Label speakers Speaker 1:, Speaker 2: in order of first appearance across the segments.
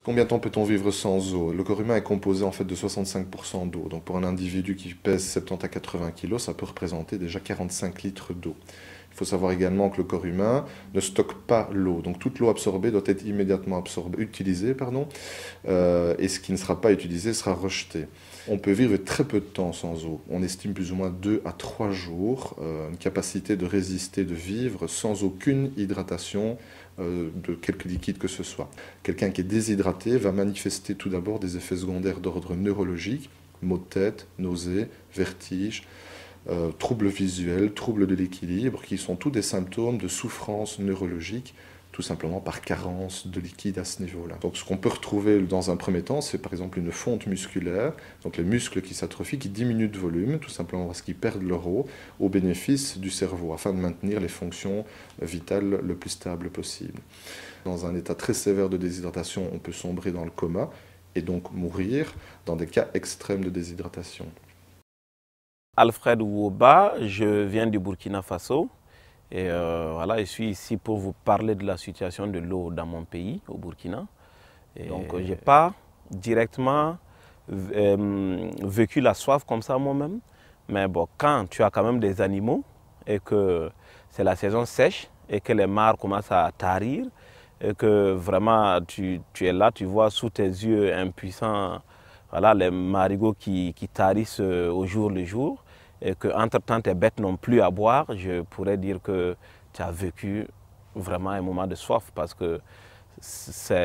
Speaker 1: Combien de temps peut-on vivre sans eau? Le corps humain est composé en fait de 65% d'eau. Donc pour un individu qui pèse 70 à 80 kg, ça peut représenter déjà 45 litres d'eau. Il faut savoir également que le corps humain ne stocke pas l'eau. Donc toute l'eau absorbée doit être immédiatement utilisée, et ce qui ne sera pas utilisé sera rejeté. On peut vivre très peu de temps sans eau. On estime plus ou moins 2 à 3 jours, une capacité de résister, de vivre sans aucune hydratation de quelque liquide que ce soit. Quelqu'un qui est déshydraté va manifester tout d'abord des effets secondaires d'ordre neurologique, maux de tête, nausées, vertiges, troubles visuels, troubles de l'équilibre, qui sont tous des symptômes de souffrance neurologique, tout simplement par carence de liquide à ce niveau-là. Donc ce qu'on peut retrouver dans un premier temps, c'est par exemple une fonte musculaire, donc les muscles qui s'atrophient, qui diminuent de volume, tout simplement parce qu'ils perdent leur eau, au bénéfice du cerveau, afin de maintenir les fonctions vitales le plus stables possible. Dans un état très sévère de déshydratation, on peut sombrer dans le coma, et donc mourir dans des cas extrêmes de déshydratation.
Speaker 2: Alfred Ouoba, je viens du Burkina Faso et voilà, je suis ici pour vous parler de la situation de l'eau dans mon pays, au Burkina. Et donc, je n'ai pas directement vécu la soif comme ça moi-même, mais bon, quand tu as quand même des animaux et que c'est la saison sèche et que les mares commencent à tarir et que vraiment tu es là, tu vois sous tes yeux impuissants, voilà, les marigots qui tarissent au jour le jour, et qu'entre-temps tes bêtes n'ont plus à boire, je pourrais dire que tu as vécu vraiment un moment de soif parce que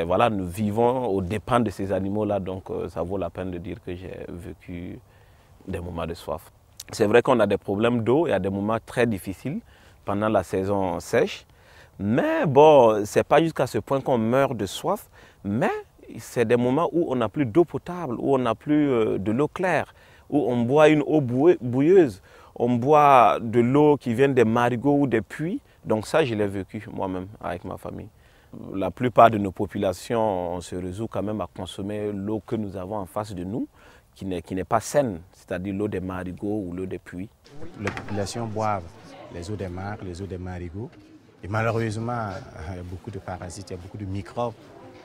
Speaker 2: voilà, nous vivons aux dépens de ces animaux-là, donc ça vaut la peine de dire que j'ai vécu des moments de soif. C'est vrai qu'on a des problèmes d'eau, il y a des moments très difficiles pendant la saison sèche, mais bon, ce n'est pas jusqu'à ce point qu'on meurt de soif, mais c'est des moments où on n'a plus d'eau potable, où on n'a plus de l'eau claire, où on boit une eau bouilleuse, on boit de l'eau qui vient des marigots ou des puits. Donc ça, je l'ai vécu moi-même avec ma famille. La plupart de nos populations, on se résout quand même à consommer l'eau que nous avons en face de nous, qui n'est pas saine, c'est-à-dire l'eau des marigots ou l'eau des puits.
Speaker 3: Les populations boivent les eaux des mares, les eaux des marigots. Et malheureusement, il y a beaucoup de parasites, il y a beaucoup de microbes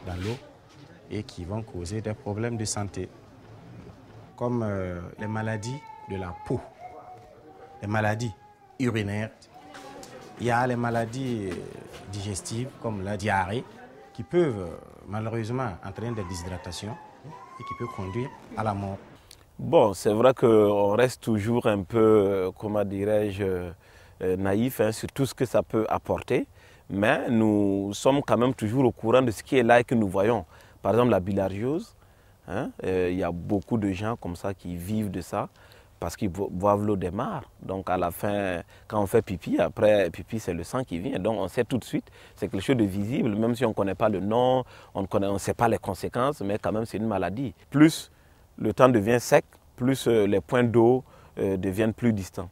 Speaker 3: dans l'eau et qui vont causer des problèmes de santé, comme les maladies de la peau, les maladies urinaires. Il y a les maladies digestives comme la diarrhée qui peuvent malheureusement entraîner des déshydratations et qui peuvent conduire à la mort.
Speaker 2: Bon, c'est vrai qu'on reste toujours un peu, comment dirais-je, naïf sur tout ce que ça peut apporter, mais nous sommes quand même toujours au courant de ce qui est là et que nous voyons. Par exemple, la bilharziose, il y a beaucoup de gens comme ça qui vivent de ça parce qu'ils boivent l'eau des mares. Donc à la fin, quand on fait pipi, après pipi c'est le sang qui vient. Donc on sait tout de suite, c'est quelque chose de visible, même si on ne connaît pas le nom, on ne sait pas les conséquences, mais quand même c'est une maladie. Plus le temps devient sec, plus les points d'eau deviennent plus distants.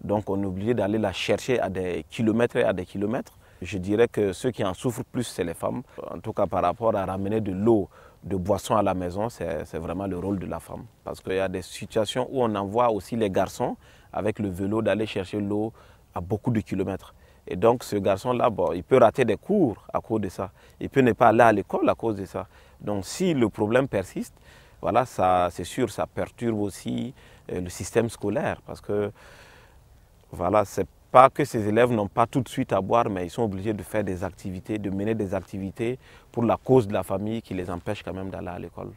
Speaker 2: Donc on est obligé d'aller la chercher à des kilomètres et à des kilomètres. Je dirais que ceux qui en souffrent plus, c'est les femmes. En tout cas par rapport à ramener de l'eau, de boisson à la maison, c'est vraiment le rôle de la femme. Parce qu'il y a des situations où on envoie aussi les garçons avec le vélo d'aller chercher l'eau à beaucoup de kilomètres. Et donc ce garçon-là, bon, il peut rater des cours à cause de ça. Il peut ne pas aller à l'école à cause de ça. Donc si le problème persiste, voilà, c'est sûr, ça perturbe aussi le système scolaire. Parce que voilà, c'est pas que ces élèves n'ont pas tout de suite à boire, mais ils sont obligés de faire des activités, de mener des activités pour la cause de la famille qui les empêche quand même d'aller à l'école.